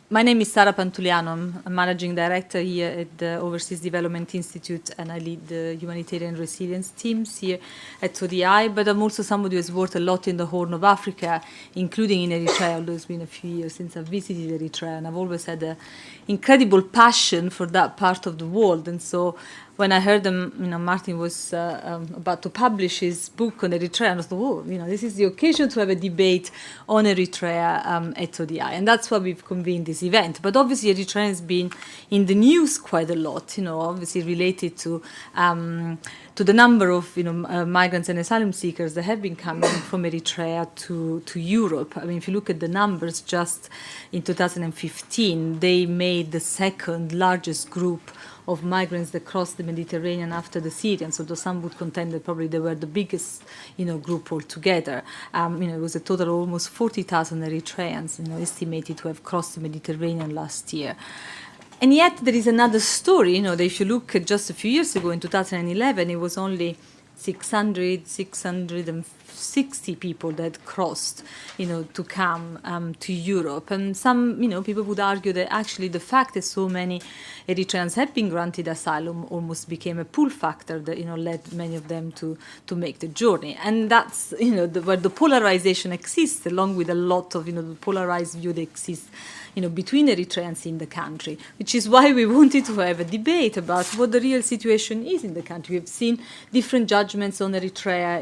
My name is Sara Pantuliano. I'm a managing director here at the Overseas Development Institute, and I lead the humanitarian resilience teams here at ODI. But I'm also somebody who has worked a lot in the Horn of Africa, including in Eritrea, although it's been a few years since I've visited Eritrea, and I've always had an incredible passion for that part of the world. And so when I heard them, Martin was about to publish his book on Eritrea, and I thought, oh, this is the occasion to have a debate on Eritrea at ODI. And that's why we've convened this event. But obviously, Eritrea has been in the news quite a lot, obviously related to the number of migrants and asylum seekers that have been coming from Eritrea to Europe. I mean, if you look at the numbers, just in 2015, they made the second largest group of migrants that crossed the Mediterranean after the Syrians, although some would contend that probably they were the biggest, group altogether. It was a total of almost 40,000 Eritreans, estimated to have crossed the Mediterranean last year. And yet there is another story, that if you look at just a few years ago, in 2011, it was only 660 people that crossed, to come to Europe. And some, people would argue that actually the fact that so many Eritreans have been granted asylum almost became a pull factor that, led many of them to make the journey. And that's, where the polarization exists, along with a lot of, the polarized view that exists between Eritreans in the country, which is why we wanted to have a debate about what the real situation is in the country. We've seen different judgments on Eritrea,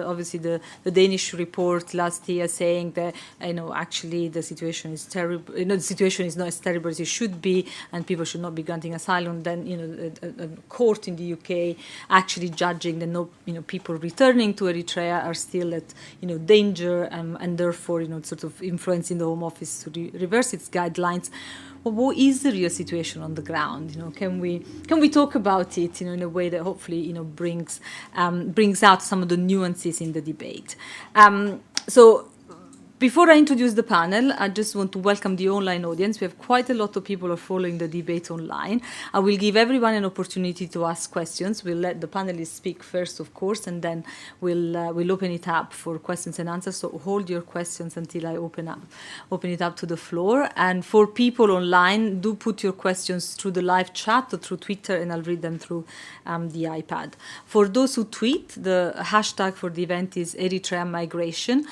obviously the Danish report last year saying that, actually the situation is terrible, the situation is not as terrible as it should be, and people should not be granting asylum. Then, a court in the UK actually judging that people returning to Eritrea are still at, danger, and therefore, sort of influencing the Home Office to reverse its guidelines. Well, what is the real situation on the ground? Can we talk about it, in a way that hopefully, brings out some of the nuances in the debate. So before I introduce the panel, I just want to welcome the online audience. We have quite a lot of people who are following the debate online. I will give everyone an opportunity to ask questions. We'll let the panelists speak first, of course, and then we'll open it up for questions and answers. So hold your questions until I open it up to the floor. And for people online, do put your questions through the live chat or through Twitter, and I'll read them through the iPad. For those who tweet, the hashtag for the event is Eritrea Migration.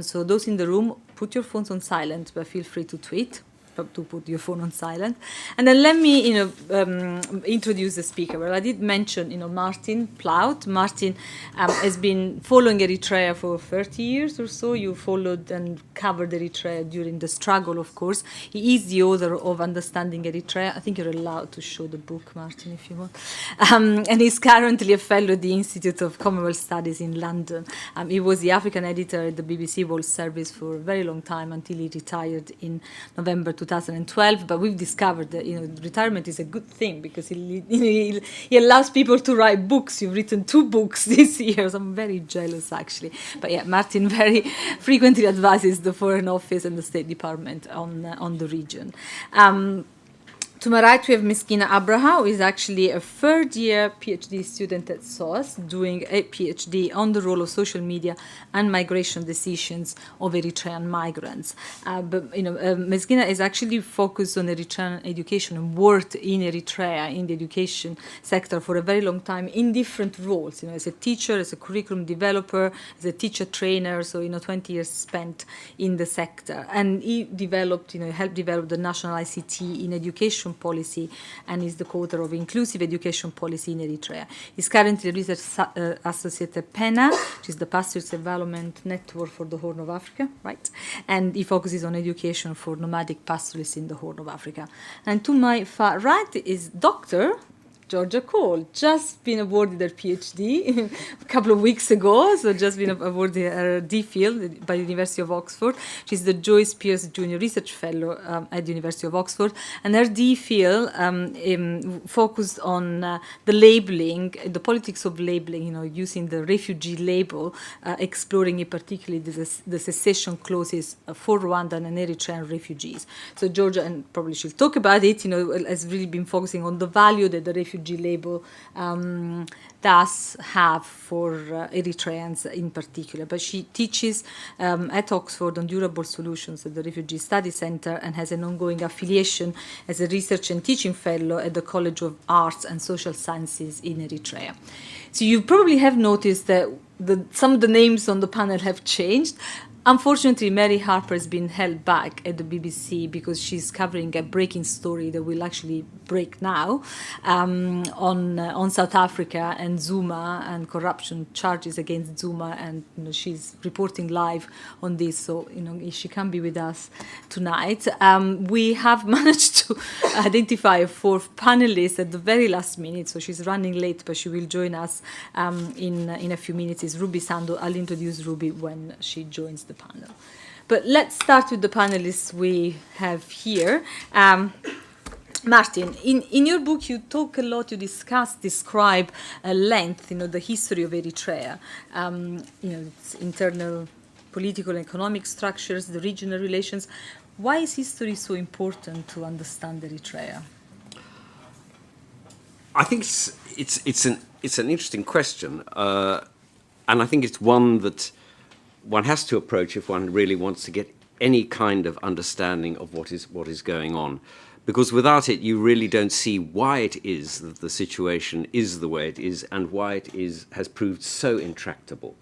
So those in the room, put your phones on silent, but feel free to tweet, to put your phone on silent. And then let me, introduce the speaker. Well, I did mention, Martin Plaut. Martin has been following Eritrea for 30 years or so. You followed and covered Eritrea during the struggle, of course. He is the author of Understanding Eritrea. I think you're allowed to show the book, Martin, if you want. And he's currently a fellow at the Institute of Commonwealth Studies in London. He was the African editor at the BBC World Service for a very long time until he retired in November 2012, but we've discovered that retirement is a good thing because he allows people to write books. You've written 2 books this year, so I'm very jealous actually. But yeah, Martin very frequently advises the Foreign Office and the State Department on the region. To my right, we have Meskina Abraha, who is actually a third-year PhD student at SOAS, doing a PhD on the role of social media and migration decisions of Eritrean migrants. Meskina is actually focused on Eritrean education and worked in Eritrea in the education sector for a very long time in different roles, as a teacher, as a curriculum developer, as a teacher trainer, so, 20 years spent in the sector. And he developed, helped develop the national ICT in education policy, and is the co-author of Inclusive Education Policy in Eritrea. He's currently a research associate at PENA, which is the Pastorate Development Network for the Horn of Africa, right? And he focuses on education for nomadic pastoralists in the Horn of Africa. And to my far right is Dr. Georgia Cole, just been awarded her PhD a couple of weeks ago, so just been awarded her DPhil by the University of Oxford. She's the Joyce Pierce Junior Research Fellow at the University of Oxford, and her DPhil focused on the labeling, the politics of labeling, using the refugee label, exploring in particularly the cessation clauses for Rwandan and Eritrean refugees. So Georgia, and probably she'll talk about it, has really been focusing on the value that the refugee refugee label does have for Eritreans in particular. But she teaches at Oxford on durable solutions at the Refugee Study Center and has an ongoing affiliation as a research and teaching fellow at the College of Arts and Social Sciences in Eritrea. So you probably have noticed that some of the names on the panel have changed. Unfortunately, Mary Harper has been held back at the BBC because she's covering a breaking story that will actually break now on South Africa and Zuma and corruption charges against Zuma, and she's reporting live on this. So if she can be with us tonight, we have managed to identify a fourth panelist at the very last minute. So she's running late, but she will join us in a few minutes. It's Ruby Sando. I'll introduce Ruby when she joins the panel. But let's start with the panelists we have here. Martin, in your book you talk a lot, you describe at length, the history of Eritrea, its internal political and economic structures, the regional relations. Why is history so important to understand Eritrea? I think it's an interesting question, and I think it's one that one has to approach if one really wants to get any kind of understanding of what is going on, because without it you really don't see why it is that the situation is the way it is and why it has proved so intractable.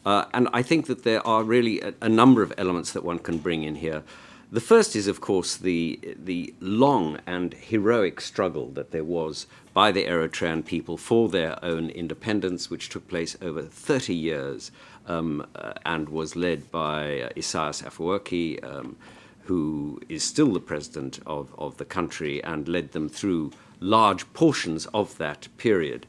And I think that there are really a number of elements that one can bring in here. The first is, of course, the long and heroic struggle that there was by the Eritrean people for their own independence, which took place over 30 years and was led by Isaias Afwerki, who is still the president of the country, and led them through large portions of that period.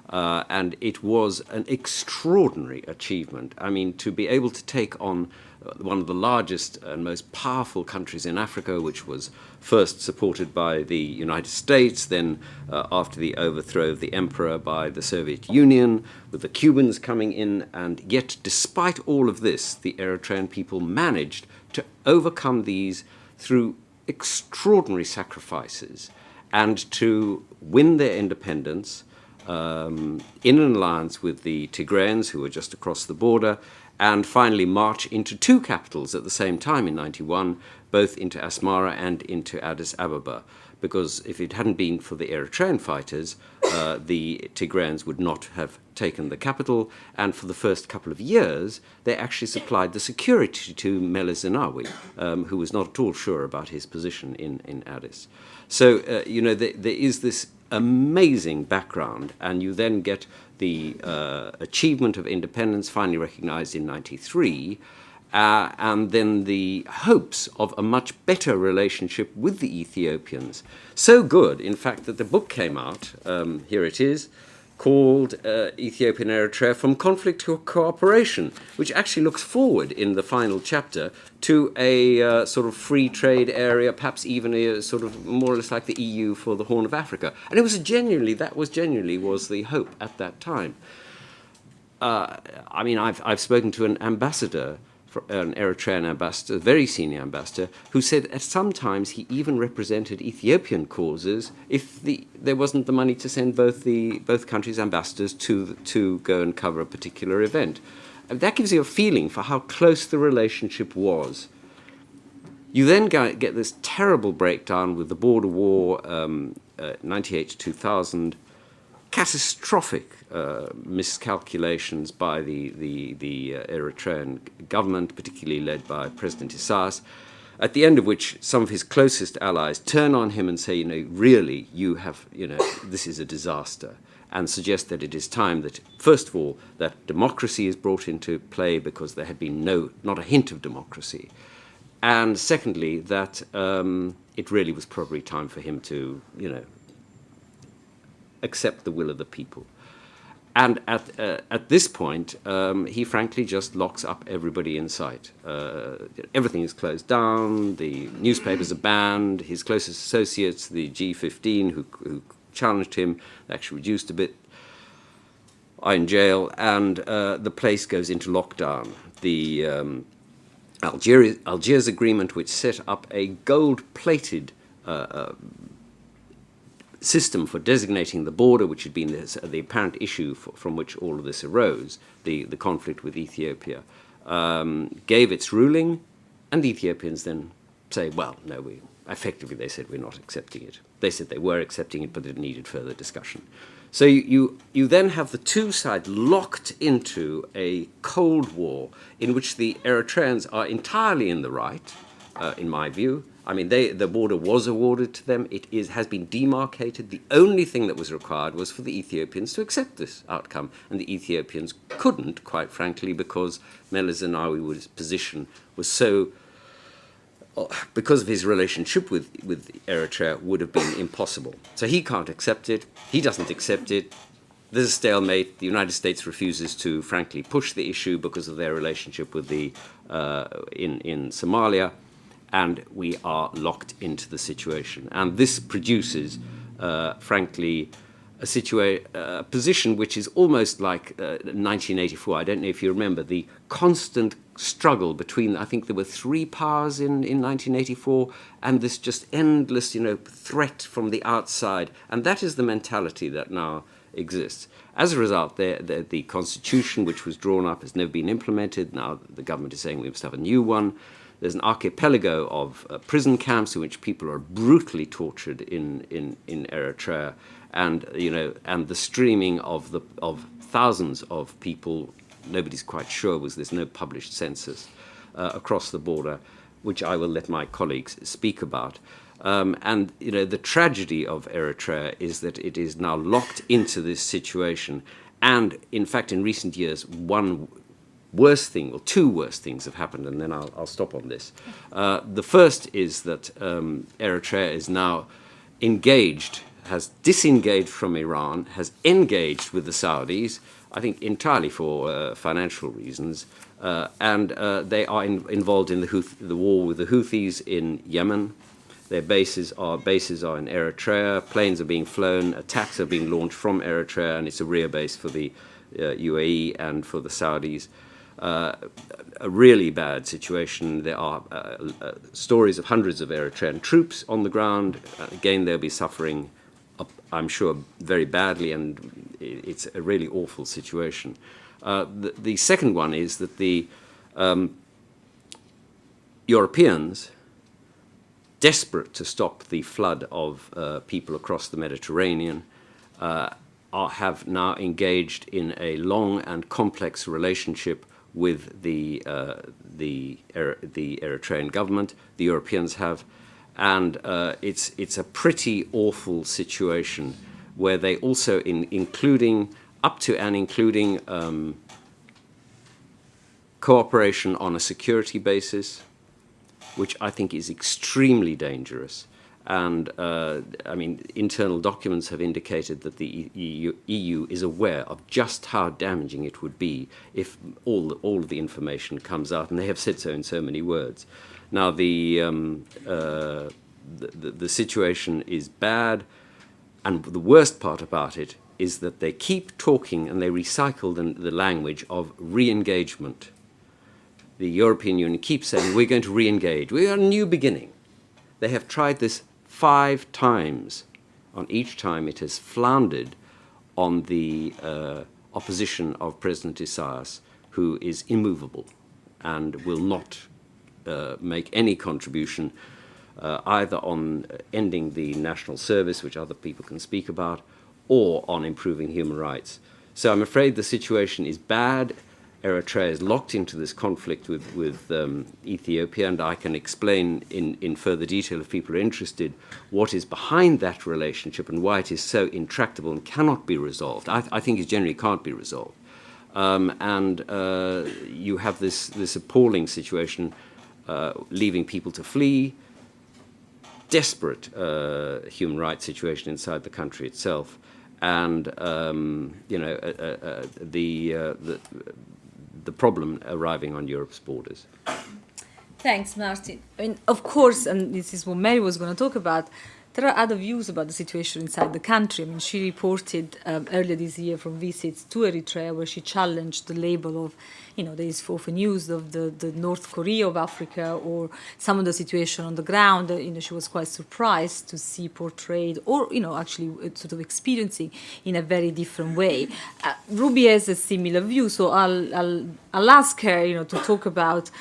And it was an extraordinary achievement. I mean, to be able to take on one of the largest and most powerful countries in Africa, which was first supported by the United States, then after the overthrow of the emperor by the Soviet Union, with the Cubans coming in, and yet despite all of this, the Eritrean people managed to overcome these through extraordinary sacrifices and to win their independence in an alliance with the Tigrayans, who were just across the border, and finally march into two capitals at the same time in 91, both into Asmara and into Addis Ababa. Because if it hadn't been for the Eritrean fighters, the Tigrayans would not have taken the capital, and for the first couple of years, they actually supplied the security to Meles Zenawi, who was not at all sure about his position in Addis. So, there is this amazing background, and you then get the achievement of independence finally recognized in 93, and then the hopes of a much better relationship with the Ethiopians. So good, in fact, that the book came out, here it is, called Ethiopia and Eritrea From Conflict to Cooperation, which actually looks forward in the final chapter to a sort of free trade area, perhaps even a sort of more or less like the EU for the Horn of Africa. And it was genuinely the hope at that time. I mean, I've spoken to an ambassador, an Eritrean ambassador, a very senior ambassador, who said at sometimes he even represented Ethiopian causes if there wasn't the money to send both countries' ambassadors to go and cover a particular event. And that gives you a feeling for how close the relationship was. You then get this terrible breakdown with the border war, 98 to 2000, catastrophic miscalculations by the Eritrean government, particularly led by President Isaias, at the end of which some of his closest allies turn on him and say, really, this is a disaster, and suggest that it is time that, first of all, that democracy is brought into play, because there had been not a hint of democracy, and secondly, that it really was probably time for him to, accept the will of the people. And at this point, he frankly just locks up everybody in sight. Everything is closed down, the newspapers are banned, his closest associates, the G15 who challenged him, actually reduced a bit, are in jail, and the place goes into lockdown. The Algiers agreement, which set up a gold-plated system for designating the border, which had been the apparent issue from which all of this arose, the conflict with Ethiopia, gave its ruling, and the Ethiopians then say, well, no, effectively they said we're not accepting it. They said they were accepting it, but it needed further discussion. So you then have the two sides locked into a Cold War in which the Eritreans are entirely in the right, in my view. I mean, the border was awarded to them. It has been demarcated. The only thing that was required was for the Ethiopians to accept this outcome. And the Ethiopians couldn't, quite frankly, because Meles Zenawi's position was so, because of his relationship with Eritrea, would have been impossible. So he can't accept it. He doesn't accept it. There's a stalemate. The United States refuses to, frankly, push the issue because of their relationship with in Somalia. And we are locked into the situation. And this produces, frankly, a position which is almost like 1984. I don't know if you remember the constant struggle between, I think there were three powers in 1984, and this just endless, threat from the outside. And that is the mentality that now exists. As a result, the constitution which was drawn up has never been implemented. Now the government is saying we must have a new one. There's an archipelago of prison camps in which people are brutally tortured in Eritrea, and and the streaming of thousands of people. Nobody's quite sure, there's no published census across the border, which I will let my colleagues speak about. And the tragedy of Eritrea is that it is now locked into this situation, and in fact, in recent years, two worse things have happened, and then I'll stop on this. The first is that Eritrea is now has disengaged from Iran, has engaged with the Saudis, I think entirely for financial reasons, and they are involved in the war with the Houthis in Yemen. Their bases are in Eritrea. Planes are being flown, attacks are being launched from Eritrea, and it's a rear base for the UAE and for the Saudis. A really bad situation. There are stories of hundreds of Eritrean troops on the ground. Again, they'll be suffering, I'm sure, very badly, and it's a really awful situation. The second one is that the Europeans, desperate to stop the flood of people across the Mediterranean, have now engaged in a long and complex relationship with the Eritrean government. The Europeans have, and it's a pretty awful situation where they also including cooperation on a security basis, which I think is extremely dangerous. And internal documents have indicated that the EU is aware of just how damaging it would be if all of the information comes out, and they have said so in so many words. Now the situation is bad, and the worst part about it is that they keep talking and they recycle the language of re-engagement. The European Union keeps saying we're going to re-engage. We are a new beginning. They have tried this 5 times. On each time it has floundered on the opposition of President Isaias, who is immovable and will not make any contribution either on ending the national service, which other people can speak about, or on improving human rights. So I'm afraid the situation is bad. Eritrea is locked into this conflict with Ethiopia, and I can explain in further detail, if people are interested, what is behind that relationship and why it is so intractable and cannot be resolved. I think it generally can't be resolved. You have this appalling situation, leaving people to flee, desperate human rights situation inside the country itself, and the problem arriving on Europe's borders. Thanks, Martin. Of course, and this is what Mary was going to talk about, There are other views about the situation inside the country. I mean, she reported earlier this year from visits to Eritrea where she challenged the label of, there is often used of the North Korea of Africa or some of the situation on the ground. She was quite surprised to see portrayed or, actually sort of experiencing in a very different way. Ruby has a similar view, so I'll ask her, to talk about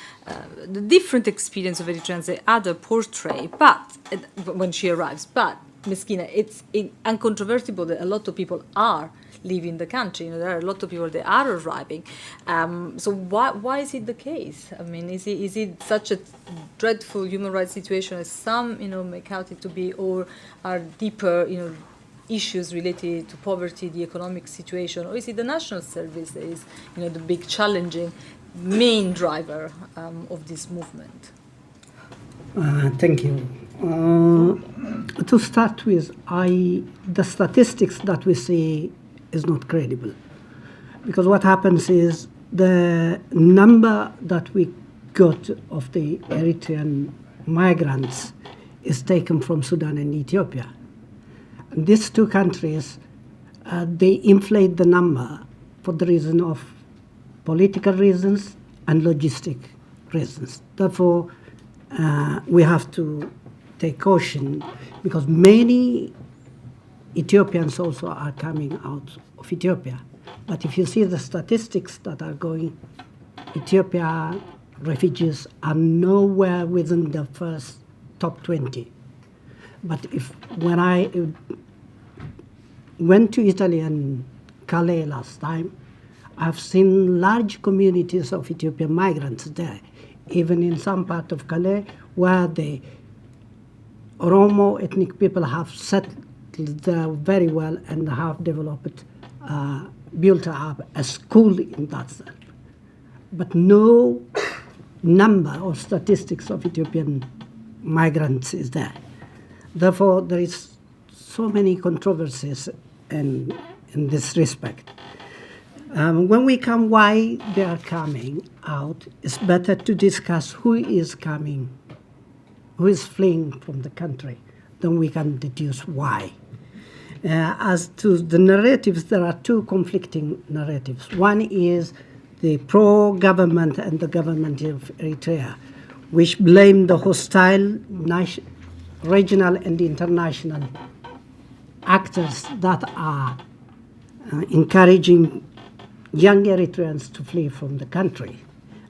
the different experience of Eritreans that other portray, but when she arrives. But, Meskina, it's uncontrovertible that a lot of people are leaving the country. There are a lot of people that are arriving. So why is it the case? I mean, is it such a dreadful human rights situation as some, make out it to be, or are deeper, issues related to poverty, the economic situation, or is it the national service that is, the big challenging main driver of this movement? Thank you. To start with, the statistics that we see is not credible, because what happens is the number that we got of the Eritrean migrants is taken from Sudan and Ethiopia. And these two countries, they inflate the number for the reason of political reasons and logistic reasons. Therefore, we have to take caution, because many Ethiopians also are coming out of Ethiopia. But if you see the statistics that are going, Ethiopia refugees are nowhere within the first top 20. But when I went to Italy and Calais last time, I've seen large communities of Ethiopian migrants there, even in some part of Calais where the Oromo ethnic people have settled there very well and have developed, built up a school in that sense. But no number or statistics of Ethiopian migrants is there. Therefore, there is so many controversies in this respect. When we come, why they are coming out, it's better to discuss who is coming, who is fleeing from the country, then we can deduce why. As to the narratives, there are two conflicting narratives. One is the pro-government and the government of Eritrea, which blame the hostile regional and international actors that are encouraging young Eritreans to flee from the country.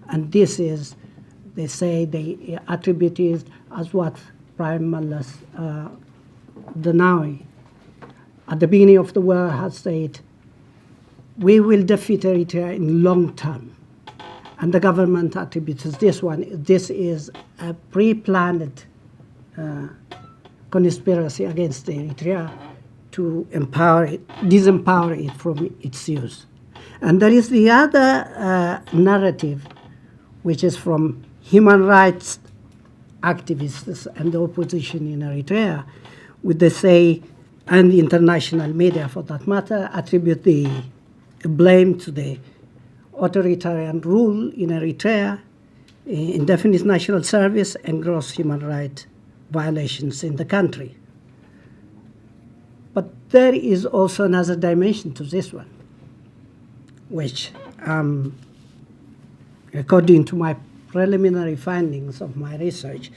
And this is, they say, they attribute it as what Prime Malas Zenawi at the beginning of the war has said, we will defeat Eritrea in long term. And the government attributes this one. This is a pre-planned conspiracy against Eritrea to disempower it from its use. And there is the other narrative, which is from human rights activists and the opposition in Eritrea, which they say, and the international media for that matter, attribute the blame to the authoritarian rule in Eritrea, indefinite national service, and gross human rights violations in the country. But there is also another dimension to this one, which, according to my preliminary findings of my research,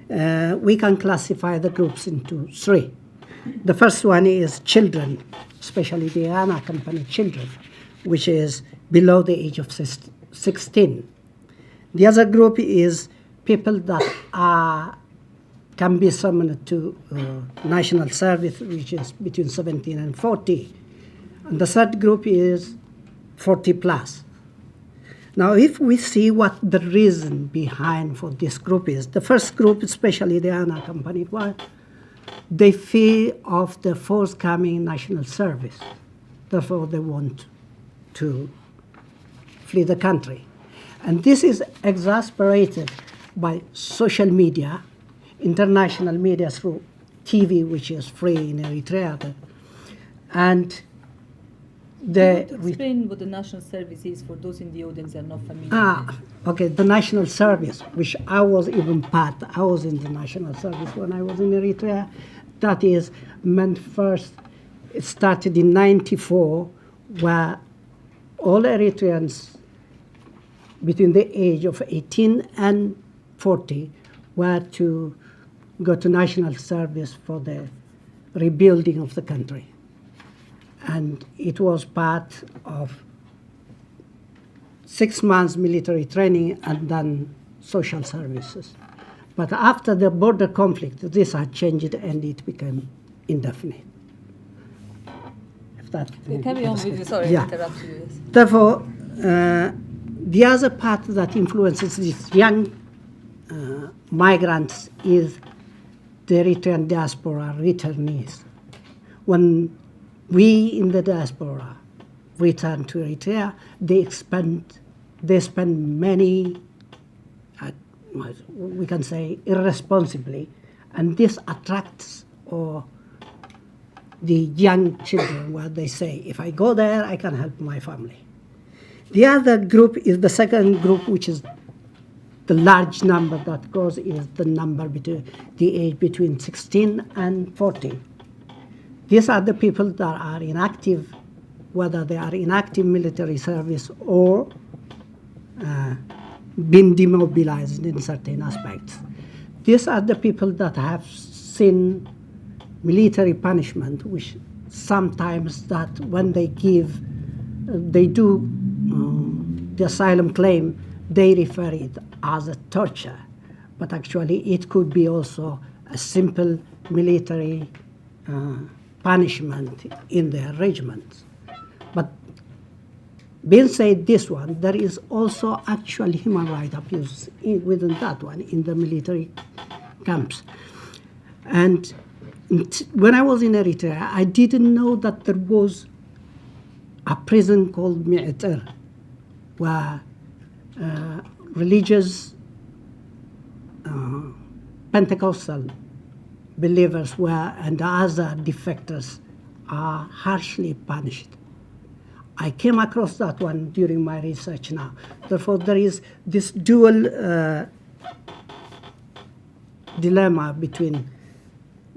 we can classify the groups into three. The first one is children, especially the unaccompanied children, which is below the age of 16. The other group is people that can be summoned to national service, which is between 17 and 40. And the third group is 40 plus. Now, if we see what the reason behind for this group is, the first group, especially the unaccompanied one, they fear of the forthcoming national service. Therefore, they want to flee the country. And this is exasperated by social media, international media through TV, which is free in Eritrea, and explain what the national service is for those in the audience that are not familiar. Okay, the national service, which I was even part. I was in the national service when I was in Eritrea, That is meant first, it started in 94, where all Eritreans between the age of 18 and 40 were to go to national service for the rebuilding of the country. And it was part of 6 months military training and then social services. But after the border conflict, this had changed and it became indefinite. If that Carry on with you, sorry, Yeah. I interrupted you. Yes. Therefore, the other part that influences these young migrants is the Eritrean diaspora returnees. When we in the diaspora return to Eritrea, they spend many, we can say, irresponsibly, and this attracts the young children, where they say, if I go there, I can help my family. The other group is the second group, which is the large number that goes, is the number between the age between 16 and 40. These are the people that are inactive, whether they are in active military service or been demobilized in certain aspects. These are the people that have seen military punishment, which sometimes that when they do the asylum claim, they refer it as a torture. But actually it could be also a simple military punishment in their regiments. But being said this one, there is also actual human rights abuse within that one, in the military camps. And when I was in Eritrea, I didn't know that there was a prison called Mi'ter, where religious Pentecostal believers and other defectors are harshly punished. I came across that one during my research now. Therefore, there is this dual dilemma between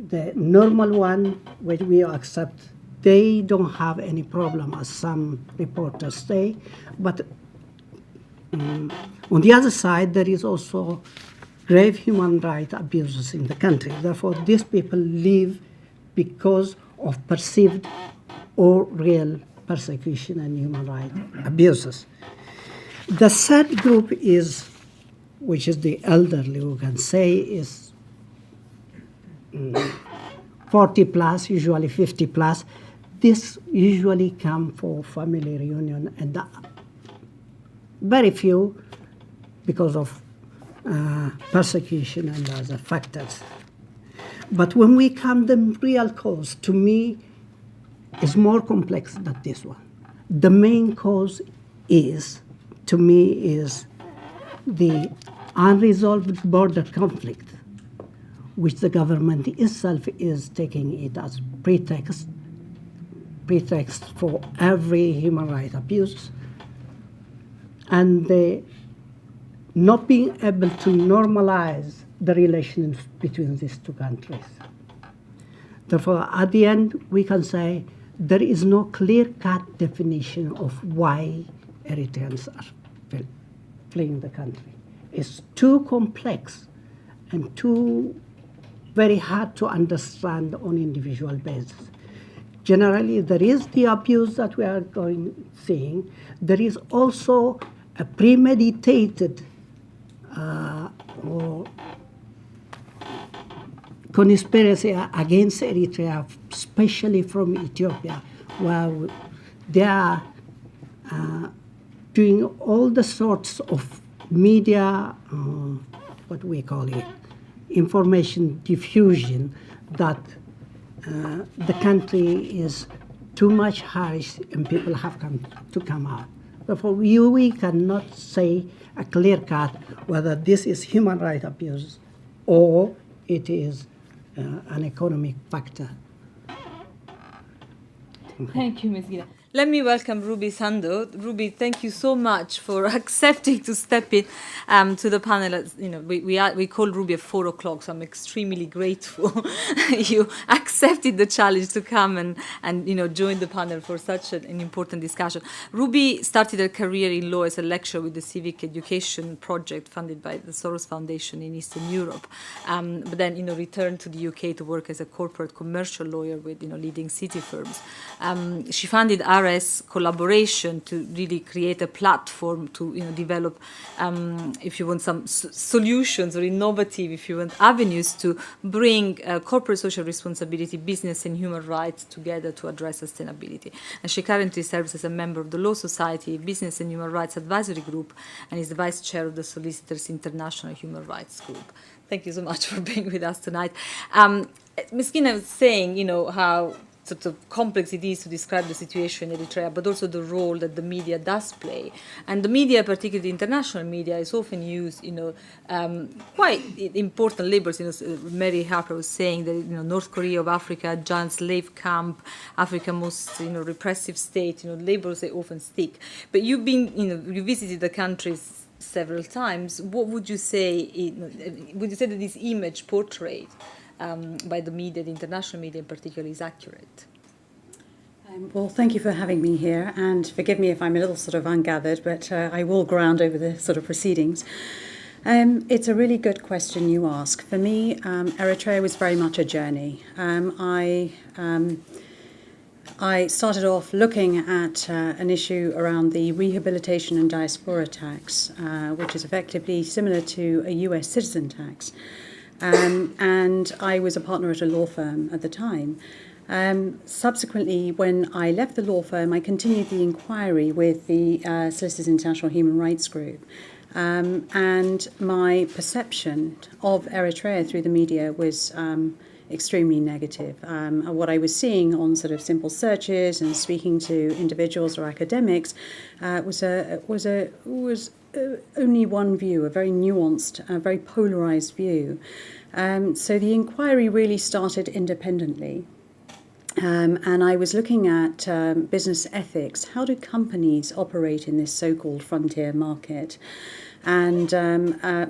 the normal one, which we accept they don't have any problem, as some reporters say, but on the other side, there is also grave human rights abuses in the country. Therefore, these people live because of perceived or real persecution and human rights abuses. The third group is, which is the elderly, we can say, is 40 plus, usually 50 plus. This usually come for family reunion, and very few because of persecution and other factors. But when we come the real cause, to me, is more complex than this one. The main cause is, to me, is the unresolved border conflict, which the government itself is taking it as pretext for every human rights abuse, and they not being able to normalize the relations between these two countries. Therefore, at the end, we can say there is no clear-cut definition of why Eritreans are fleeing the country. It's too complex and too very hard to understand on individual basis. Generally, there is the abuse that we are seeing. There is also a premeditated or conspiracy against Eritrea, especially from Ethiopia, where they are doing all the sorts of media, what we call it, information diffusion, that the country is too much harsh and people have to come out. Therefore, we cannot say a clear cut whether this is human rights abuse or it is an economic factor. Thank you, Ms. Gida. Let me welcome Ruby Sando. Ruby, thank you so much for accepting to step in to the panel. You know, we called Ruby at 4 o'clock, so I'm extremely grateful you accepted the challenge to come and join the panel for such an important discussion. Ruby started her career in law as a lecturer with the Civic Education Project funded by the Soros Foundation in Eastern Europe, but then returned to the UK to work as a corporate commercial lawyer with leading city firms. She founded RS Collaboration to really create a platform to develop, if you want, some solutions or innovative, if you want, avenues to bring corporate social responsibility, business and human rights together to address sustainability. And she currently serves as a member of the Law Society Business and Human Rights Advisory Group and is the vice chair of the Solicitors International Human Rights Group. Thank you so much for being with us tonight. Ms. Kina was saying, how sort of complex it is to describe the situation in Eritrea, but also the role that the media does play. And the media, particularly the international media, is often used, quite important labels. Mary Harper was saying that, North Korea of Africa, giant slave camp, Africa most, repressive state, labels they often stick. But you've been, you visited the countries several times. What would you say, would you say that this image portrayed by the media, the international media in particular, is accurate? Well, thank you for having me here, and forgive me if I'm a little sort of ungathered, but I will ground over the sort of proceedings. It's a really good question you ask. For me, Eritrea was very much a journey. I started off looking at an issue around the rehabilitation and diaspora tax, which is effectively similar to a US citizen tax. And I was a partner at a law firm at the time. Subsequently, when I left the law firm, I continued the inquiry with the Solicitors International Human Rights Group. And my perception of Eritrea through the media was extremely negative. What I was seeing on sort of simple searches and speaking to individuals or academics was only one view, a very nuanced, very polarized view. So the inquiry really started independently. And I was looking at business ethics. How do companies operate in this so-called frontier market? And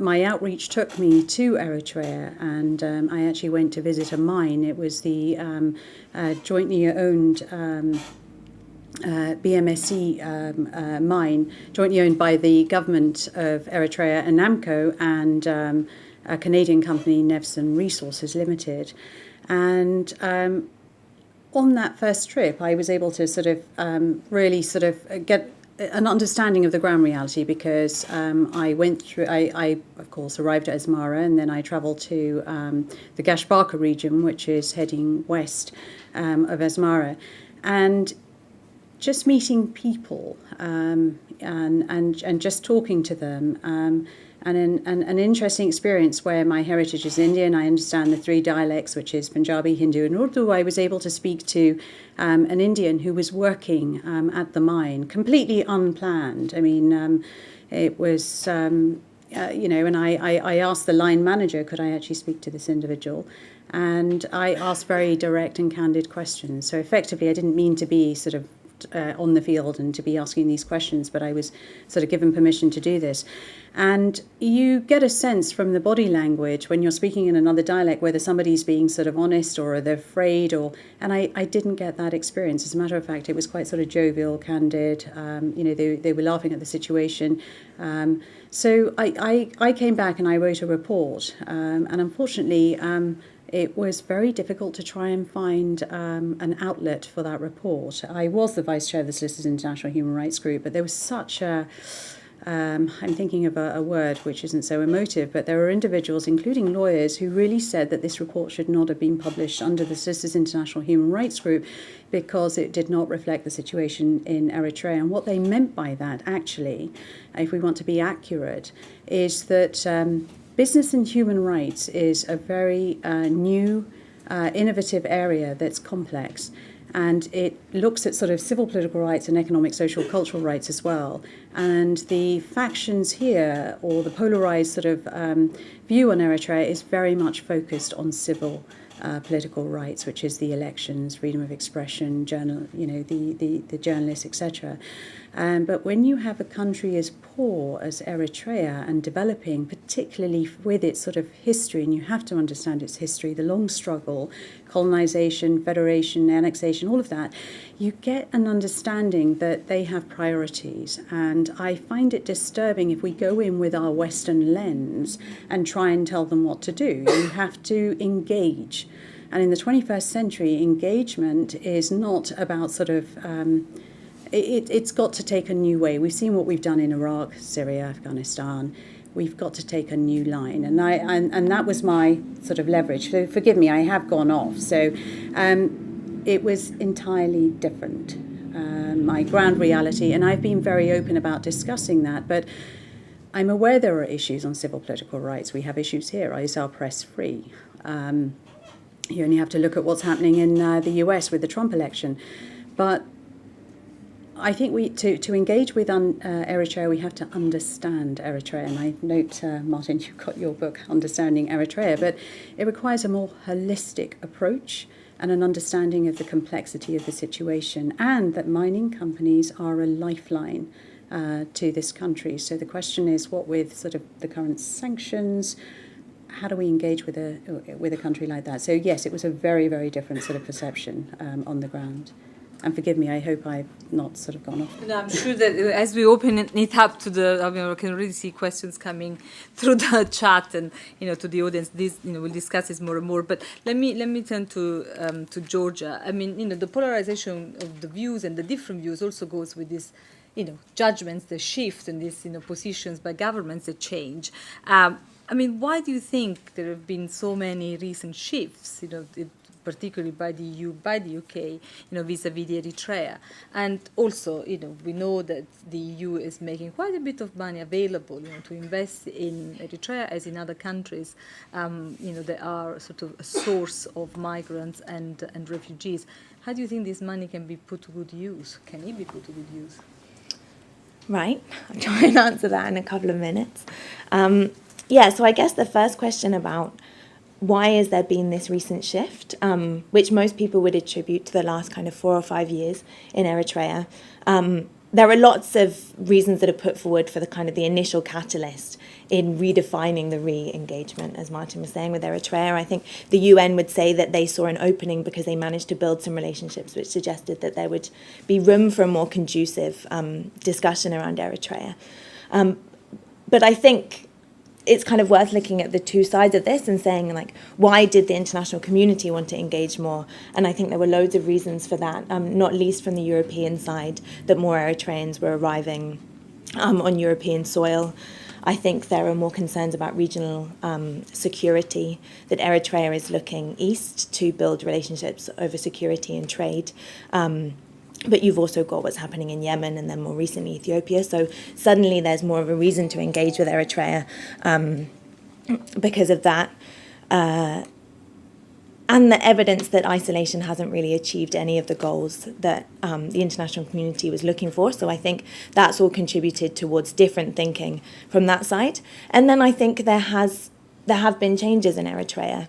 my outreach took me to Eritrea, and I actually went to visit a mine. It was the jointly owned BMSC mine, jointly owned by the government of Eritrea and NAMCO and a Canadian company, Nevson Resources Limited. And on that first trip, I was able to sort of really sort of get an understanding of the ground reality, because I went through, I of course arrived at Asmara, and then I travelled to the Gash-Barka region, which is heading west of Asmara. And just meeting people and just talking to them, and an interesting experience where my heritage is Indian. I understand the three dialects, which is Punjabi, Hindu, and Urdu. I was able to speak to an Indian who was working at the mine, completely unplanned. I mean, it was, and I asked the line manager, could I actually speak to this individual? And I asked very direct and candid questions. So effectively, I didn't mean to be sort of on the field and to be asking these questions, but I was sort of given permission to do this. And you get a sense from the body language when you're speaking in another dialect whether somebody's being sort of honest or they're afraid, and I didn't get that experience. As a matter of fact, it was quite sort of jovial, candid. They were laughing at the situation. So I came back and I wrote a report, and unfortunately it was very difficult to try and find an outlet for that report. I was the vice chair of the Solicitors International Human Rights Group, but there was such a I'm thinking of a word which isn't so emotive, but there were individuals, including lawyers, who really said that this report should not have been published under the Solicitors International Human Rights Group because it did not reflect the situation in Eritrea. And what they meant by that, actually, if we want to be accurate, is that business and human rights is a very new, innovative area that's complex. And it looks at sort of civil political rights and economic, social, cultural rights as well. And the factions here, or the polarized sort of view on Eritrea, is very much focused on civil political rights, which is the elections, freedom of expression, the journalists, etc. But when you have a country as poor as Eritrea and developing, particularly with its sort of history, and you have to understand its history, the long struggle, colonization, federation, annexation, all of that, you get an understanding that they have priorities. And I find it disturbing if we go in with our Western lens and try and tell them what to do. You have to engage. And in the 21st century, engagement is not about sort of... It's got to take a new way. We've seen what we've done in Iraq, Syria, Afghanistan. We've got to take a new line. And that was my sort of leverage. So forgive me, I have gone off. So it was entirely different, my ground reality. And I've been very open about discussing that. But I'm aware there are issues on civil political rights. We have issues here. Is our press free? You only have to look at what's happening in the US with the Trump election. But I think to engage with Eritrea, we have to understand Eritrea. And I note, Martin, you've got your book, Understanding Eritrea, but it requires a more holistic approach and an understanding of the complexity of the situation, and that mining companies are a lifeline to this country. So the question is, what with sort of the current sanctions, how do we engage with a country like that? So yes, it was a very, very different sort of perception on the ground. And forgive me, I hope I've not sort of gone off. No, I'm sure that as we open it up to I can already see questions coming through the chat and, to the audience. This, we'll discuss this more and more. But let me turn to Georgia. I mean, the polarization of the views and the different views also goes with this, judgments, the shift, and these, positions by governments that change. I mean, why do you think there have been so many recent shifts, particularly by the EU, by the UK, vis-a-vis the Eritrea? And also, we know that the EU is making quite a bit of money available, to invest in Eritrea as in other countries, that are sort of a source of migrants and refugees. How do you think this money can be put to good use? Can it be put to good use? Right, I'll try and answer that in a couple of minutes. So I guess the first question about why has there been this recent shift, which most people would attribute to the last kind of 4 or 5 years in Eritrea. There are lots of reasons that are put forward for the initial catalyst in redefining the re-engagement, as Martin was saying, with Eritrea. I think the UN would say that they saw an opening because they managed to build some relationships which suggested that there would be room for a more conducive discussion around Eritrea. But I think it's kind of worth looking at the two sides of this and saying, why did the international community want to engage more? And I think there were loads of reasons for that, not least from the European side, that more Eritreans were arriving on European soil. I think there are more concerns about regional security, that Eritrea is looking east to build relationships over security and trade. But you've also got what's happening in Yemen and then more recently Ethiopia. So suddenly there's more of a reason to engage with Eritrea because of that. And the evidence that isolation hasn't really achieved any of the goals that the international community was looking for. So I think that's all contributed towards different thinking from that side. And then I think there have been changes in Eritrea.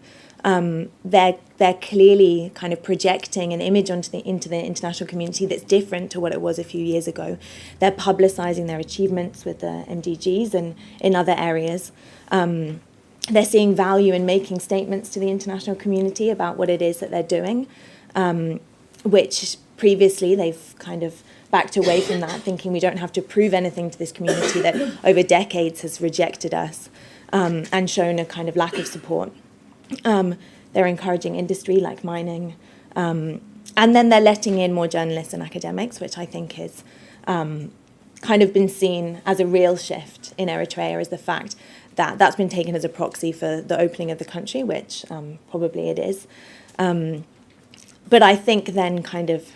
They're clearly kind of projecting an image into the international community that's different to what it was a few years ago. They're publicising their achievements with the MDGs and in other areas. They're seeing value in making statements to the international community about what it is that they're doing, which previously they've kind of backed away from that, thinking we don't have to prove anything to this community that over decades has rejected us and shown a kind of lack of support. They're encouraging industry like mining. And then they're letting in more journalists and academics, which I think is kind of been seen as a real shift in Eritrea, is the fact that that's been taken as a proxy for the opening of the country, which probably it is. But I think then kind of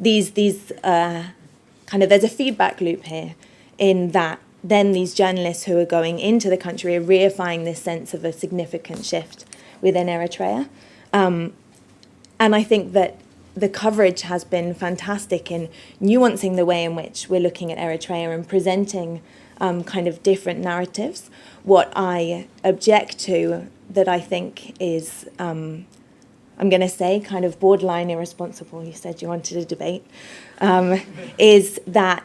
these kind of, there's a feedback loop here in that then these journalists who are going into the country are reifying this sense of a significant shift within Eritrea. And I think that the coverage has been fantastic in nuancing the way in which we're looking at Eritrea and presenting kind of different narratives. What I object to that I think is, I'm going to say, kind of borderline irresponsible. You said you wanted a debate, is that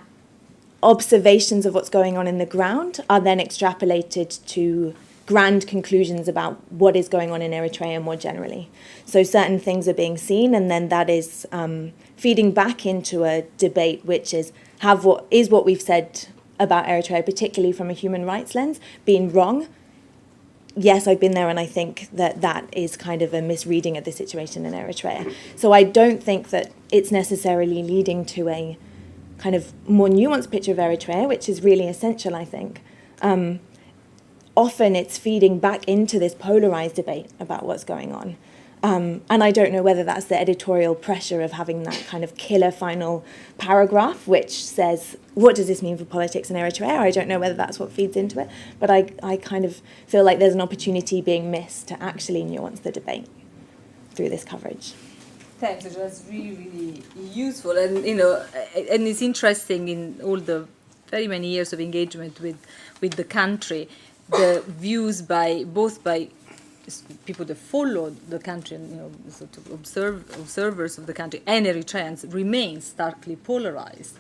observations of what's going on in the ground are then extrapolated to grand conclusions about what is going on in Eritrea more generally. So certain things are being seen, and then that is feeding back into a debate which is, what we've said about Eritrea, particularly from a human rights lens, been wrong? Yes, I've been there, and I think that is kind of a misreading of the situation in Eritrea. So I don't think that it's necessarily leading to a kind of more nuanced picture of Eritrea, which is really essential, I think. Often it's feeding back into this polarized debate about what's going on. And I don't know whether that's the editorial pressure of having that kind of killer final paragraph, which says, what does this mean for politics in Eritrea? I don't know whether that's what feeds into it, but I kind of feel like there's an opportunity being missed to actually nuance the debate through this coverage. Thanks, it was really, really useful, and and it's interesting in all the very many years of engagement with the country, the views by people that follow the country and sort of observers of the country and Eritreans remain starkly polarized.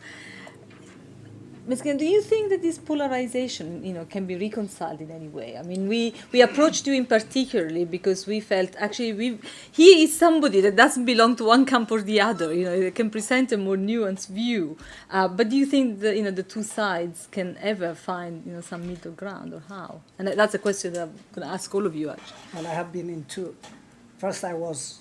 Ms. Ken, do you think that this polarization, can be reconciled in any way? I mean, we approached you in particularly because we felt actually he is somebody that doesn't belong to one camp or the other. It can present a more nuanced view. But do you think that the two sides can ever find some middle ground, or how? And that's a question that I'm going to ask all of you actually. Well, I have been in two. First, I was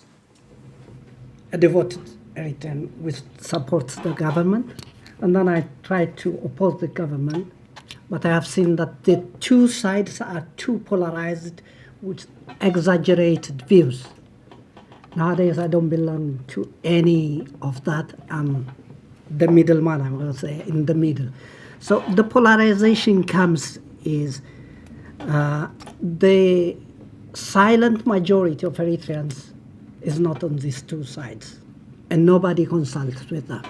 a devoted Eritrean which supports the government. And then I tried to oppose the government, but I have seen that the two sides are too polarized with exaggerated views. Nowadays, I don't belong to any of that. I'm the middleman, I'm going to say, in the middle. So the polarization comes is the silent majority of Eritreans is not on these two sides, and nobody consults with them.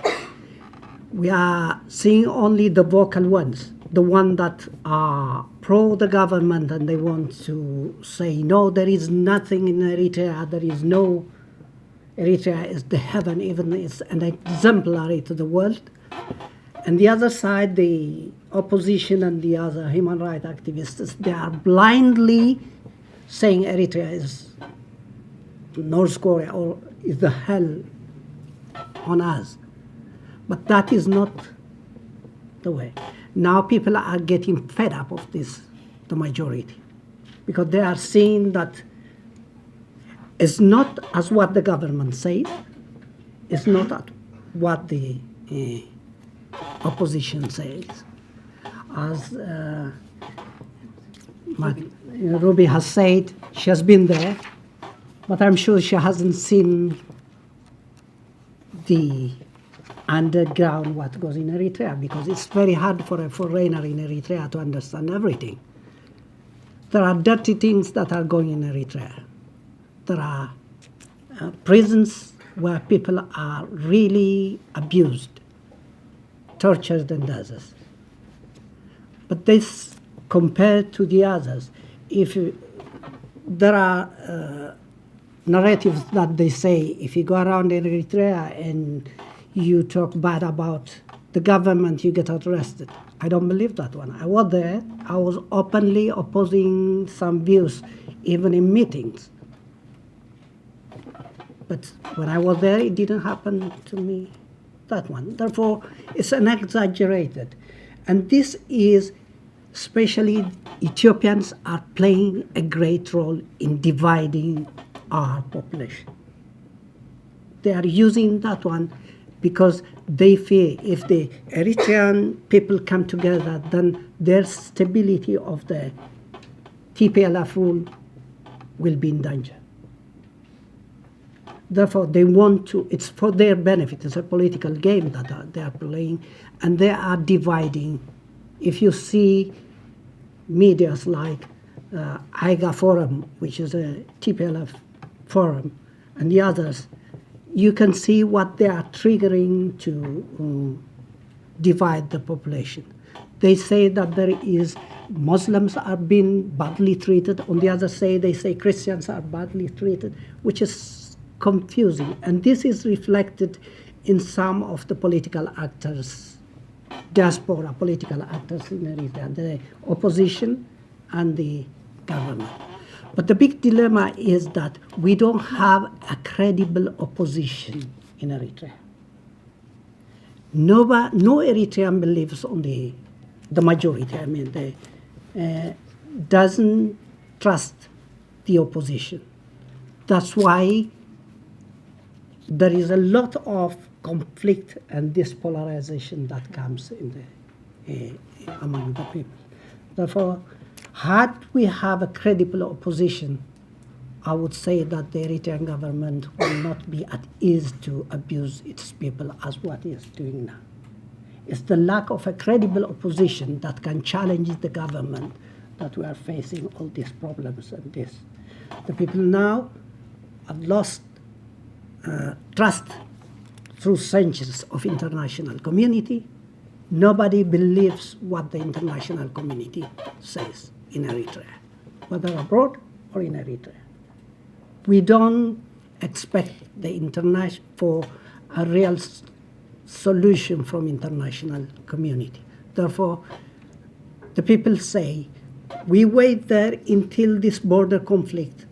We are seeing only the vocal ones, the ones that are pro the government and they want to say, no, there is nothing in Eritrea, Eritrea is the heaven, even it's an exemplary to the world. And the other side, the opposition and the other human rights activists, they are blindly saying Eritrea is North Korea or is the hell on us. But that is not the way. Now people are getting fed up of this, the majority, because they are seeing that it's not as what the government says, it's not at what the opposition says. As Ruby has said, she has been there, but I'm sure she hasn't seen the underground what goes in Eritrea, because it's very hard for a foreigner in Eritrea to understand everything. There are dirty things that are going in Eritrea. There are prisons where people are really abused, tortured and others. But this, compared to the others, there are narratives that they say, if you go around in Eritrea and you talk bad about the government, you get arrested. I don't believe that one. I was there. I was openly opposing some views, even in meetings. But when I was there, it didn't happen to me, that one. Therefore, it's an exaggerated. And this is, especially Ethiopians are playing a great role in dividing our population. They are using that one because they fear if the Eritrean people come together, then their stability of the TPLF rule will be in danger. Therefore, they want to, it's for their benefit, it's a political game that they are playing, and they are dividing. If you see medias like IGA Forum, which is a TPLF forum, and the others, you can see what they are triggering to divide the population. They say that there is Muslims are being badly treated. On the other side, they say Christians are badly treated, which is confusing. And this is reflected in some of the political actors, diaspora political actors in Eritrea, the opposition and the government. But the big dilemma is that we don't have a credible opposition in Eritrea. No Eritrean believes on the majority, I mean, doesn't trust the opposition. That's why there is a lot of conflict and this polarization that comes in among the people. Therefore, had we have a credible opposition, I would say that the Eritrean government will not be at ease to abuse its people as what it is doing now. It's the lack of a credible opposition that can challenge the government that we are facing all these problems and this. The people now have lost trust through centuries of international community. Nobody believes what the international community says in Eritrea, whether abroad or in Eritrea. We don't expect the for a real solution from international community. Therefore, the people say, we wait there until this border conflict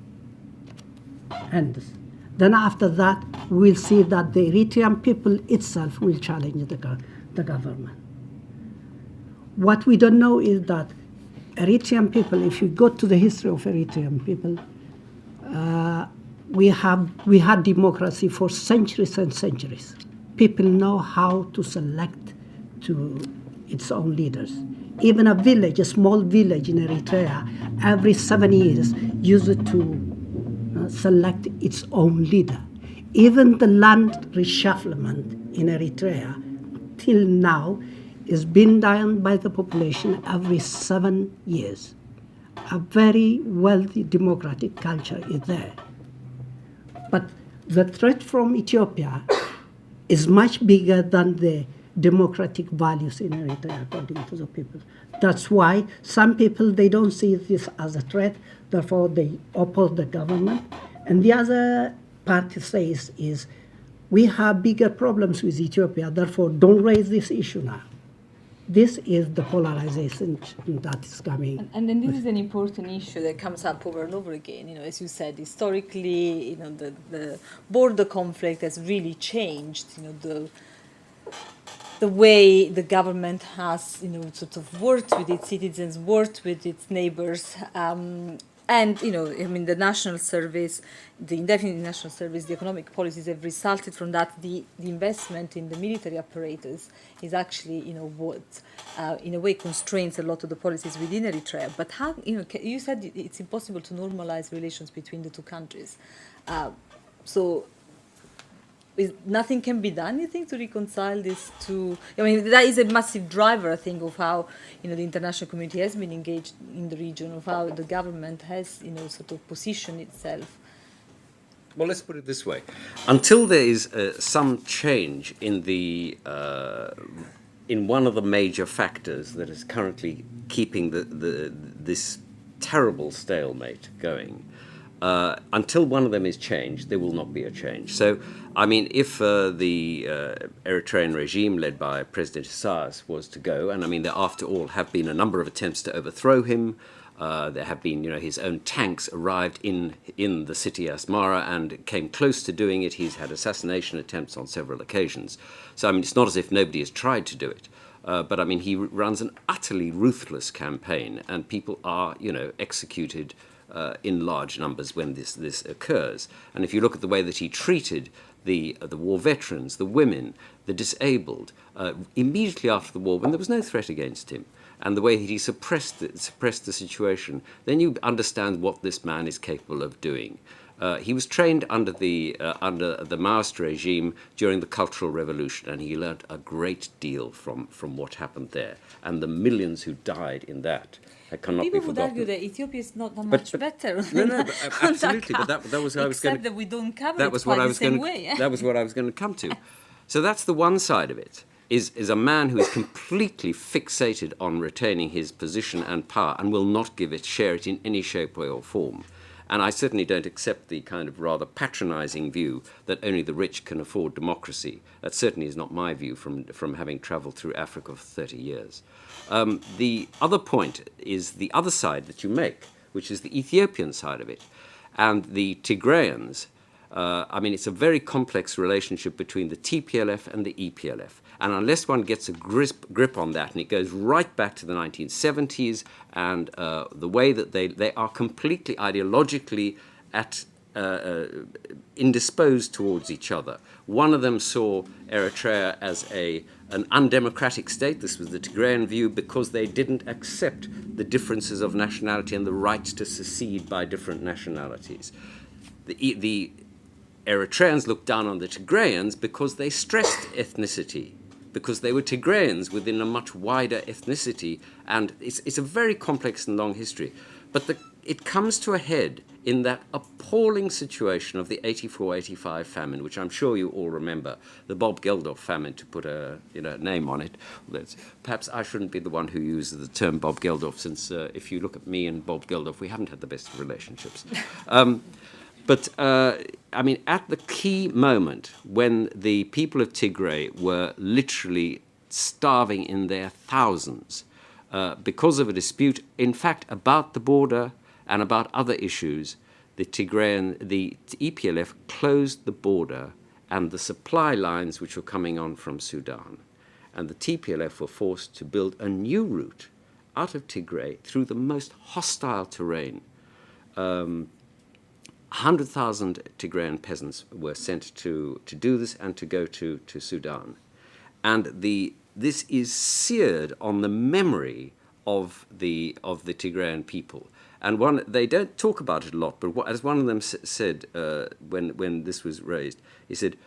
ends. Then after that, we'll see that the Eritrean people itself will challenge the government. What we don't know is that Eritrean people, if you go to the history of Eritrean people, we had democracy for centuries and centuries. People know how to select to its own leaders. Even a village, a small village in Eritrea, every 7 years used to select its own leader. Even the land reshufflement in Eritrea till now is being done by the population every 7 years. A very wealthy democratic culture is there. But the threat from Ethiopia is much bigger than the democratic values in Eritrea, according to the people. That's why some people, they don't see this as a threat, therefore they oppose the government. And the other party says is, we have bigger problems with Ethiopia, therefore don't raise this issue now. This is the polarization that is coming. And then this is an important issue that comes up over and over again. You know, as you said, historically, you know, the border conflict has really changed. You know, the way the government has, you know, sort of worked with its citizens, worked with its neighbors. And, you know, I mean, the national service, the indefinite national service, the economic policies have resulted from that. The investment in the military apparatus is actually, you know, what, in a way, constrains a lot of the policies within Eritrea. But how, you know, you said it's impossible to normalize relations between the two countries. So nothing can be done, you think, to reconcile these two? I mean, that is a massive driver, I think, of how, you know, the international community has been engaged in the region, of how the government has, you know, sort of positioned itself. Well, let's put it this way. Until there is some change in the in one of the major factors that is currently keeping this terrible stalemate going, until one of them is changed, there will not be a change. So, I mean, if the Eritrean regime led by President Isaias was to go, and I mean, there after all have been a number of attempts to overthrow him. There have been, you know, his own tanks arrived in the city Asmara and came close to doing it. He's had assassination attempts on several occasions. So, I mean, it's not as if nobody has tried to do it. But, I mean, he runs an utterly ruthless campaign, and people are, you know, executed in large numbers when this occurs. And if you look at the way that he treated the war veterans, the women, the disabled, immediately after the war, when there was no threat against him, and the way that he suppressed the situation, then you understand what this man is capable of doing. He was trained under the Maoist regime during the Cultural Revolution, and he learned a great deal from what happened there, and the millions who died in that. Cannot People be would forgotten. argue that Ethiopia is not that much better. No, absolutely. But that was what I was going to. Except that we don't cover That it was quite what I the was same going. way. That was what I was going to come to. So that's the one side of it. is a man who is completely fixated on retaining his position and power and will not share it in any shape, way or form. And I certainly don't accept the kind of rather patronizing view that only the rich can afford democracy. That certainly is not my view from having traveled through Africa for 30 years. The other point is the other side that you make, which is the Ethiopian side of it. And the Tigrayans, it's a very complex relationship between the TPLF and the EPLF. And unless one gets a grip on that, and it goes right back to the 1970s, and the way that they are completely ideologically indisposed towards each other. One of them saw Eritrea as an undemocratic state. This was the Tigrayan view, because they didn't accept the differences of nationality and the right to secede by different nationalities. The Eritreans looked down on the Tigrayans because they stressed ethnicity, because they were Tigrayans within a much wider ethnicity, and it's a very complex and long history. But it comes to a head in that appalling situation of the 84-85 famine, which I'm sure you all remember, the Bob Geldof famine, to put a name on it. Perhaps I shouldn't be the one who uses the term Bob Geldof, since if you look at me and Bob Geldof, we haven't had the best of relationships. But at the key moment when the people of Tigray were literally starving in their thousands because of a dispute, in fact, about the border and about other issues, the EPLF closed the border and the supply lines which were coming on from Sudan. And the TPLF were forced to build a new route out of Tigray through the most hostile terrain. 100,000 Tigrayan peasants were sent to do this and to go to Sudan. And this is seared on the memory of the Tigrayan people. And they don't talk about it a lot, but as one of them said when this was raised, he said,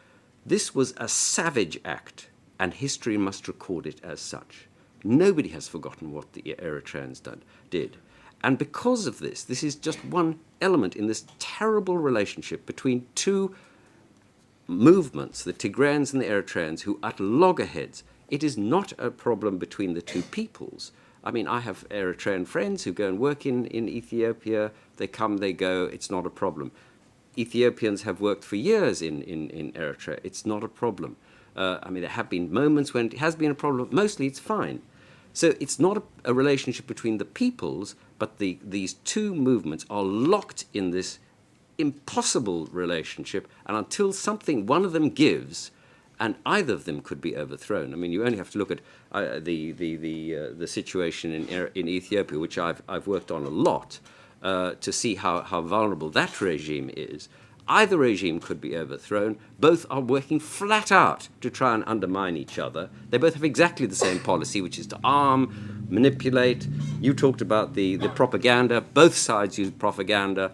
"This was a savage act, and history must record it as such." Nobody has forgotten what the Eritreans did. And because of this is just one element in this terrible relationship between two movements, the Tigrayans and the Eritreans, who at loggerheads. It is not a problem between the two peoples. I have Eritrean friends who go and work in Ethiopia. They come, they go. It's not a problem. Ethiopians have worked for years in Eritrea. It's not a problem. There have been moments when it has been a problem. Mostly it's fine. So it's not a relationship between the peoples, but these two movements are locked in this impossible relationship, and until one of them gives, and either of them could be overthrown. You only have to look at the situation in Ethiopia, which I've worked on a lot, to see how vulnerable that regime is. Either regime could be overthrown. Both are working flat out to try and undermine each other. They both have exactly the same policy, which is to arm, manipulate. You talked about the propaganda. Both sides use propaganda.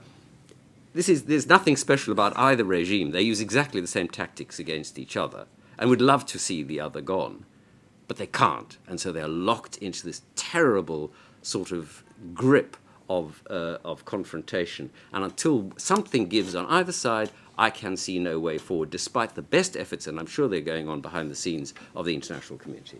There's nothing special about either regime. They use exactly the same tactics against each other and would love to see the other gone. But they can't. And so they're locked into this terrible sort of grip of confrontation. And until something gives on either side, I can see no way forward, despite the best efforts, and I'm sure they're going on behind the scenes, of the international community.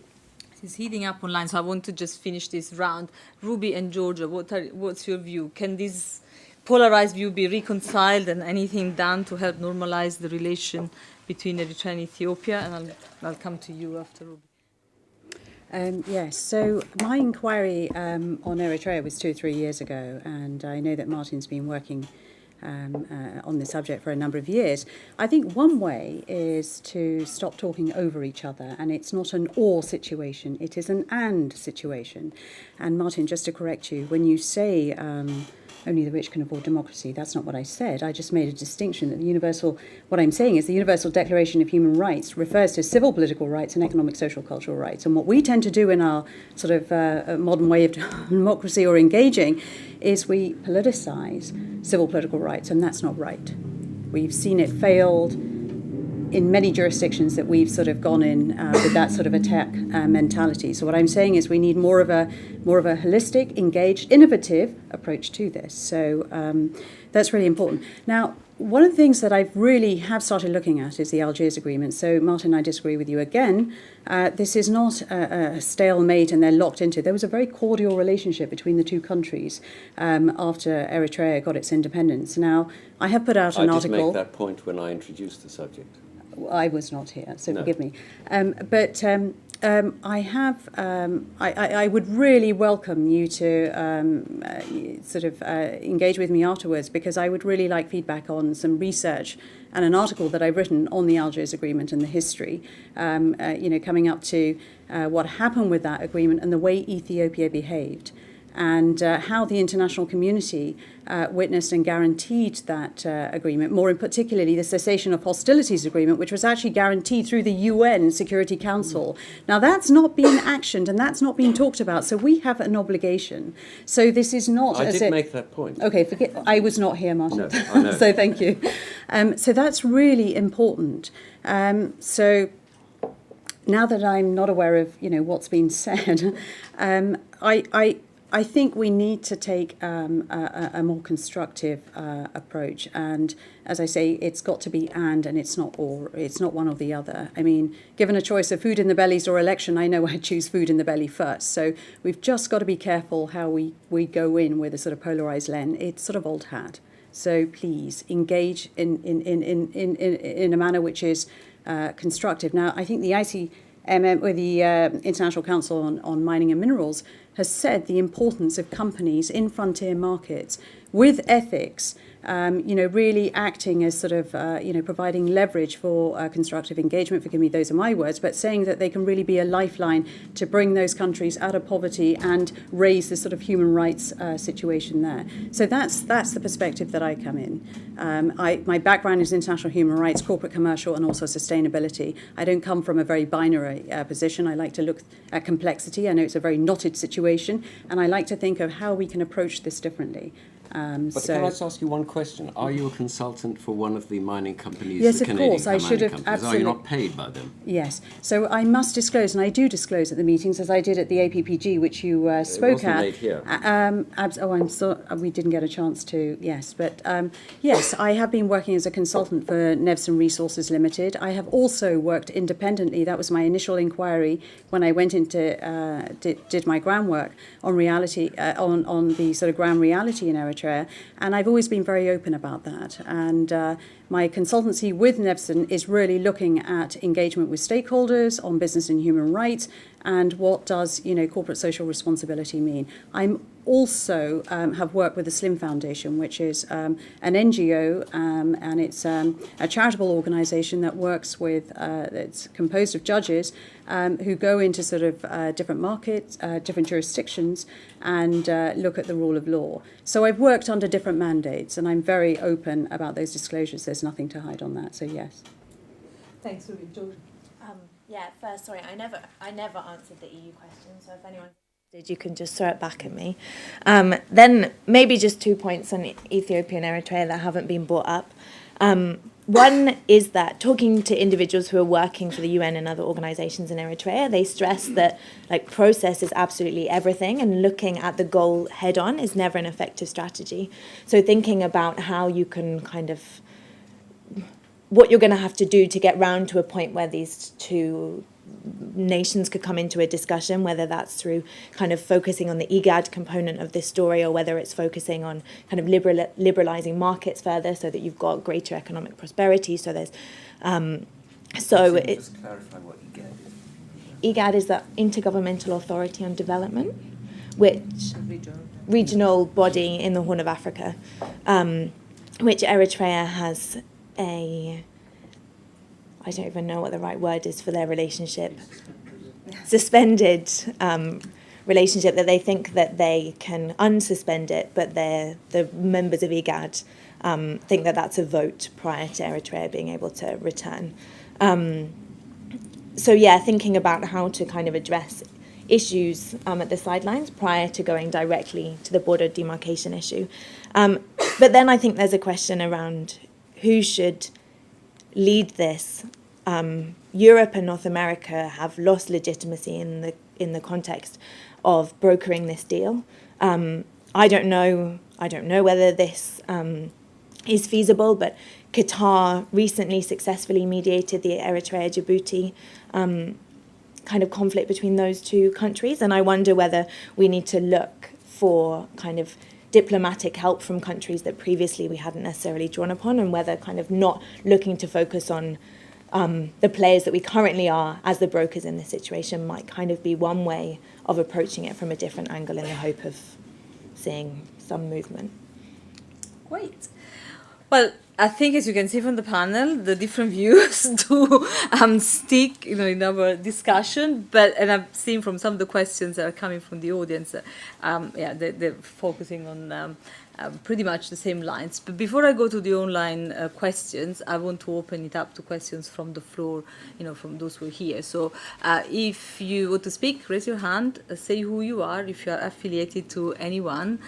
It's heating up online, so I want to just finish this round. Ruby and Georgia, what's your view? Can this polarized view be reconciled and anything done to help normalize the relation between Eritrea and Ethiopia? And I'll come to you after Ruby. Yes, so my inquiry on Eritrea was 2 or 3 years ago, and I know that Martin's been working on this subject for a number of years. I think one way is to stop talking over each other, and it's not an or situation, it is an and situation. And Martin, just to correct you, when you say only the rich can afford democracy, that's not what I said. I just made a distinction that what I'm saying is the Universal Declaration of Human Rights refers to civil political rights and economic, social, cultural rights. And what we tend to do in our sort of modern way of democracy or engaging is we politicize civil political rights, and that's not right. We've seen it failed in many jurisdictions that we've sort of gone in with that sort of attack mentality. So what I'm saying is we need more of a holistic, engaged, innovative approach to this. So that's really important. Now, one of the things that I've really have started looking at is the Algiers Agreement. So, Martin, I disagree with you again. This is not a stalemate and they're locked into. There was a very cordial relationship between the two countries after Eritrea got its independence. Now, I have put out an article. I did make that point when I introduced the subject. I was not here, so no. Forgive me. I would really welcome you to engage with me afterwards, because I would really like feedback on some research and an article that I've written on the Algiers Agreement and the history, coming up to what happened with that agreement and the way Ethiopia behaved, and how the international community witnessed and guaranteed that agreement, more in particularly the cessation of hostilities agreement, which was actually guaranteed through the UN Security Council. Now, that's not being actioned and that's not being talked about, so we have an obligation. So this is not... I did make that point. Okay, I was not here, Martin. No, I know. So thank you. So that's really important. So now that I'm not aware of, what's been said, I think we need to take a more constructive approach, and as I say, it's got to be and it's not or. It's not one or the other. I mean, given a choice of food in the bellies or election, I know I'd choose food in the belly first. So we've just got to be careful how we go in with a sort of polarised lens. It's sort of old hat. So please engage in a manner which is constructive. Now, I think the ICMM, or the International Council on Mining and Minerals, has said the importance of companies in frontier markets with ethics, really acting as sort of, providing leverage for constructive engagement. Forgive me, those are my words, but saying that they can really be a lifeline to bring those countries out of poverty and raise the sort of human rights situation there. So that's the perspective that I come in. My background is international human rights, corporate commercial, and also sustainability. I don't come from a very binary position. I like to look at complexity. I know it's a very knotted situation, and I like to think of how we can approach this differently. But can I just ask you one question? Are you a consultant for one of the mining companies? Yes, the of Canadian course. I should have absolutely. Are you not paid by them? Yes. So I must disclose, and I do disclose at the meetings, as I did at the APPG, which you spoke it wasn't at. made here. I'm sorry, we didn't get a chance to. Yes, but yes, I have been working as a consultant for Nevson Resources Limited. I have also worked independently. That was my initial inquiry when I went into did my groundwork on reality on the sort of ground reality in Eritrea. And I've always been very open about that. And my consultancy with Nevson is really looking at engagement with stakeholders on business and human rights, and what does corporate social responsibility mean. I'm also have worked with the Slim Foundation, which is an NGO, and it's a charitable organisation that works with, it's composed of judges who go into sort of different markets, different jurisdictions, and look at the rule of law. So I've worked under different mandates, and I'm very open about those disclosures. There's nothing to hide on that, so yes. Thanks, Ruby. George. First, sorry, I never answered the EU question, so if anyone did, you can just throw it back at me. Then maybe just 2 points on Ethiopia and Eritrea that haven't been brought up. One is that talking to individuals who are working for the UN and other organisations in Eritrea, they stress that process is absolutely everything, and looking at the goal head on is never an effective strategy. So thinking about how you can what you're going to have to do to get round to a point where these two nations could come into a discussion, whether that's through kind of focusing on the IGAD component of this story, or whether it's focusing on kind of liberalising markets further so that you've got greater economic prosperity. So there's just clarify what IGAD is. IGAD is the Intergovernmental Authority on Development, which regional body in the Horn of Africa, which Eritrea has I don't even know what the right word is for their relationship, suspended relationship, that they think that they can unsuspend it, but the members of IGAD think that that's a vote prior to Eritrea being able to return. Thinking about how to kind of address issues at the sidelines prior to going directly to the border demarcation issue. But then I think there's a question around who should lead this. Europe and North America have lost legitimacy in the context of brokering this deal. I don't know whether this is feasible, but Qatar recently successfully mediated the Eritrea-Djibouti kind of conflict between those two countries, and I wonder whether we need to look for kind of diplomatic help from countries that previously we hadn't necessarily drawn upon, and whether kind of not looking to focus on the players that we currently are as the brokers in this situation might kind of be one way of approaching it from a different angle in the hope of seeing some movement. Great. Well, I think, as you can see from the panel, the different views do stick, in our discussion. And I've seen from some of the questions that are coming from the audience, they're focusing on pretty much the same lines. But before I go to the online questions, I want to open it up to questions from the floor, from those who are here. So if you want to speak, raise your hand, say who you are, if you are affiliated to anyone.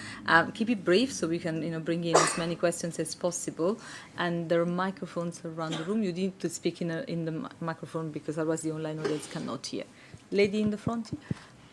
Keep it brief so we can, bring in as many questions as possible. And there are microphones around the room. You need to speak in the microphone because otherwise the online audience cannot hear. Lady in the front here.